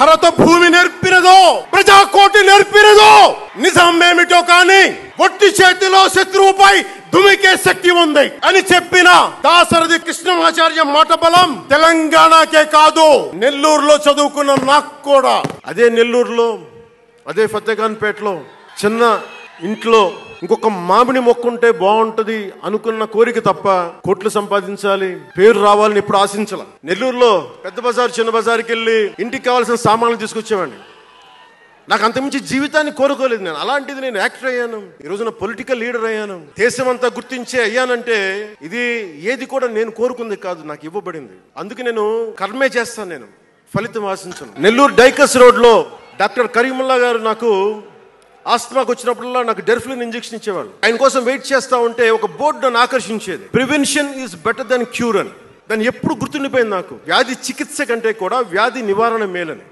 భరత భూమి నేర్పినదో, ప్రజాకోటి నేర్పినదో. నిజమేమిటో కానీ ఒట్టి చేతిలో శత్రువుపై దుమికే శక్తి ఉంది అని చెప్పిన దాశరథి కృష్ణమాచార్య మాట బలం తెలంగాణకే కాదు, నెల్లూరులో చదువుకున్న నాకు కూడా. అదే నెల్లూరులో, అదే ఫతేఖాన్పేటలో చిన్న ఇంట్లో ఇంకొక మామిడి మొక్క ఉంటే బాగుంటది అనుకున్న కోరిక తప్ప కోట్లు సంపాదించాలి, పేరు రావాలని ఎప్పుడు ఆశించాల. నెల్లూరులో పెద్ద బజార్ చిన్న బజార్కి వెళ్ళి ఇంటికి కావాల్సిన సామాన్లు తీసుకొచ్చేవాడిని. నాకు అంతమించి జీవితాన్ని కోరుకోలేదు నేను. అలాంటిది నేను యాక్టర్ అయ్యాను, ఈ రోజున పొలిటికల్ లీడర్ అయ్యాను, దేశం అంతా గుర్తించే అయ్యానంటే ఇది ఏది కూడా నేను కోరుకుంది కాదు, నాకు ఇవ్వబడింది. అందుకే నేను కర్మే చేస్తాను, నేను ఫలితం ఆశించను. నెల్లూరు డైకస్ రోడ్లో డాక్టర్ కరీముల్లా గారు నాకు ఆస్తమాకు వచ్చినప్పుడల్లా నాకు డెర్ఫ్లిన్ ఇంజెక్షన్ ఇచ్చేవాళ్ళు. ఆయన కోసం వెయిట్ చేస్తా ఉంటే ఒక బోర్డు నన్ను ఆకర్షించేది, prevention is better than cure అని. దాన్ని ఎప్పుడు గుర్తుండిపోయింది నాకు. వ్యాధి చికిత్స కంటే కూడా వ్యాధి నివారణ మేలని.